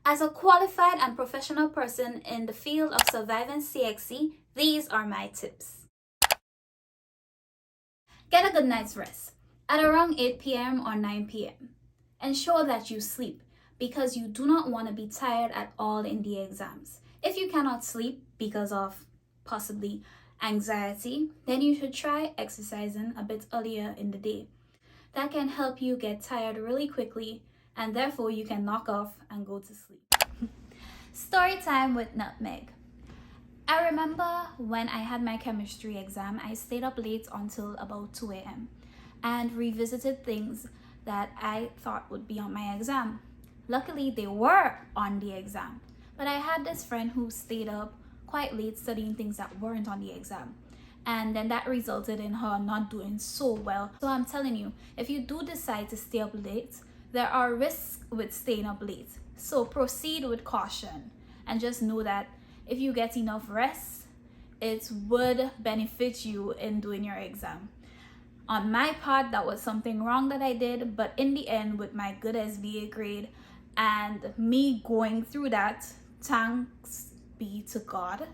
As a qualified and professional person in the field of surviving CXC, these are my tips. Get a good night's rest at around 8 p.m. or 9 p.m. Ensure that you sleep because you do not want to be tired at all in the exams. If you cannot sleep because of possibly anxiety, then you should try exercising a bit earlier in the day. That can help you get tired really quickly and therefore you can knock off and go to sleep. Story time with Nutmeg. I remember when I had my chemistry exam, I stayed up late until about 2 a.m. and revisited things that I thought would be on my exam. Luckily, they were on the exam, but I had this friend who stayed up quite late studying things that weren't on the exam. And then that resulted in her not doing so well. So I'm telling you, if you do decide to stay up late, there are risks with staying up late. So proceed with caution and just know that if you get enough rest, it would benefit you in doing your exam. On my part, that was something wrong that I did, but in the end, with my good SBA grade and me going through that, thanks be to God,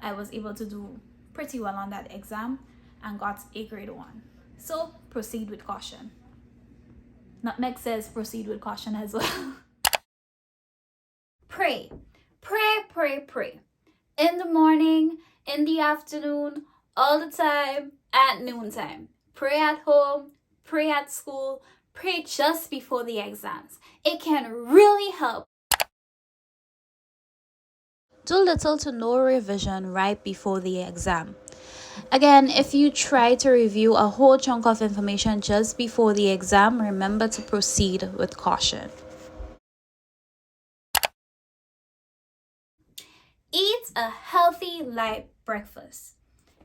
I was able to do pretty well on that exam and got a grade 1. So proceed with caution. Nutmeg says proceed with caution as well. Pray. Pray, pray, pray. In the morning, in the afternoon, all the time, at noontime. Pray at home, pray at school, pray just before the exams. It can really help. Do little to no revision right before the exam. Again, if you try to review a whole chunk of information just before the exam, remember to proceed with caution. Eat a healthy, light breakfast.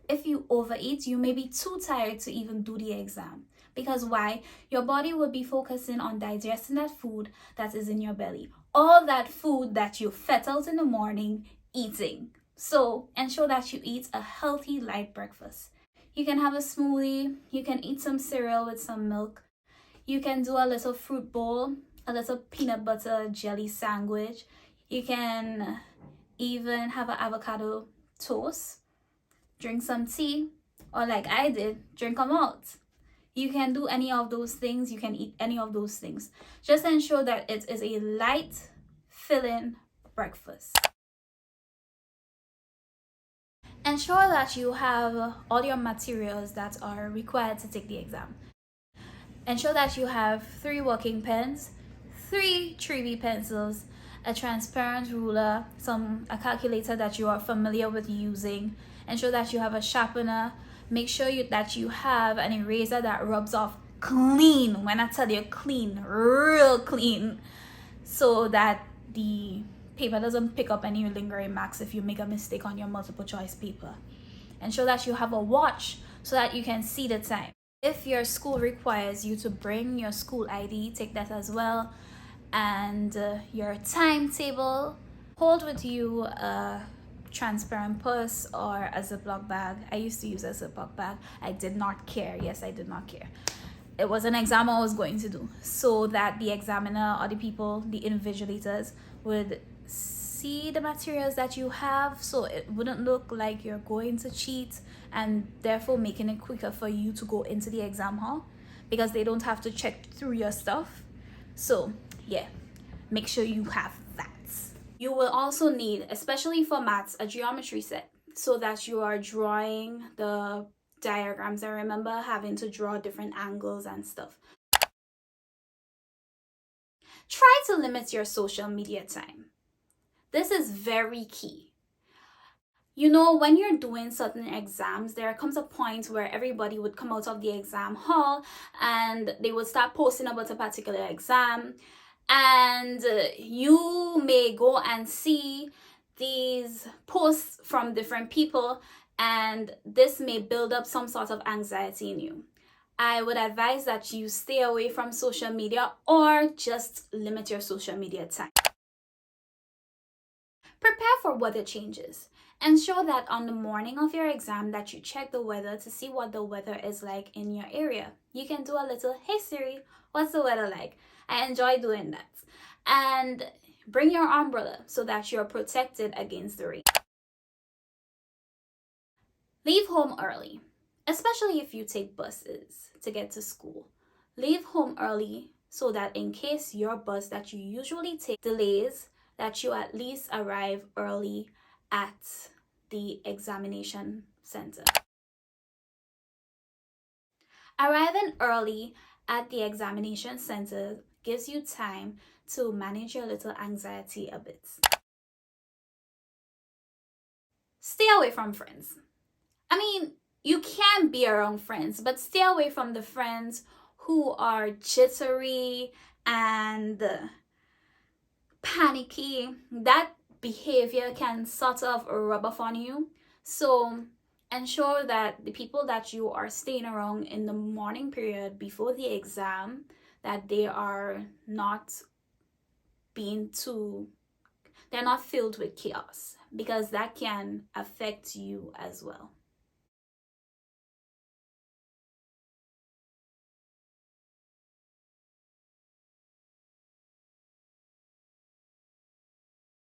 If you overeat, you may be too tired to even do the exam. Because why? Your body will be focusing on digesting that food that is in your belly. All that food that you fed out in the morning, eating. So ensure that you eat a healthy, light breakfast. You can have a smoothie. You can eat some cereal with some milk. You can do a little fruit bowl, a little peanut butter jelly sandwich. You can even have an avocado toast. Drink some tea, or like I did, drink a malt. You can do any of those things. You can eat any of those things. Just ensure that it is a light, filling breakfast. Ensure that you have all your materials that are required to take the exam. Ensure that you have 3 working pens, 3 3B pencils, a transparent ruler, a calculator that you are familiar with using. Ensure that you have a sharpener. Make sure that you have an eraser that rubs off clean. When I tell you clean, real clean, so that the paper doesn't pick up any lingering marks if you make a mistake on your multiple choice paper. Ensure that you have a watch so that you can see the time. If your school requires you to bring your school ID, take that as well. And your timetable. Hold with you a transparent purse or a Ziploc bag. I used to use a Ziploc bag. I did not care. Yes, I did not care. It was an exam I was going to do, so that the examiner or the people, the invigilators, would see the materials that you have, so it wouldn't look like you're going to cheat, and therefore making it quicker for you to go into the exam hall because they don't have to check through your stuff. So yeah, make sure you have that. You will also need, especially for maths, a geometry set so that you are drawing the diagrams. I remember having to draw different angles and stuff. Try to limit your social media time. This is very key. You know, when you're doing certain exams, there comes a point where everybody would come out of the exam hall and they would start posting about a particular exam. And you may go and see these posts from different people, and this may build up some sort of anxiety in you. I would advise that you stay away from social media or just limit your social media time. Prepare for weather changes. Ensure that on the morning of your exam that you check the weather to see what the weather is like in your area. You can do a little, "Hey Siri, what's the weather like?" I enjoy doing that. And Bring your umbrella so that you're protected against the rain. Leave home early, especially if you take buses to get to school. Leave home early so that in case your bus that you usually take delays, that you at least arrive early at the examination center. Arriving early at the examination center gives you time to manage your little anxiety a bit. Stay away from friends. I mean, you can be around friends, but stay away from the friends who are jittery and panicky. That behavior can sort of rub off on you. So ensure that the people that you are staying around in the morning period before the exam, that they are not they're not filled with chaos, because that can affect you as well.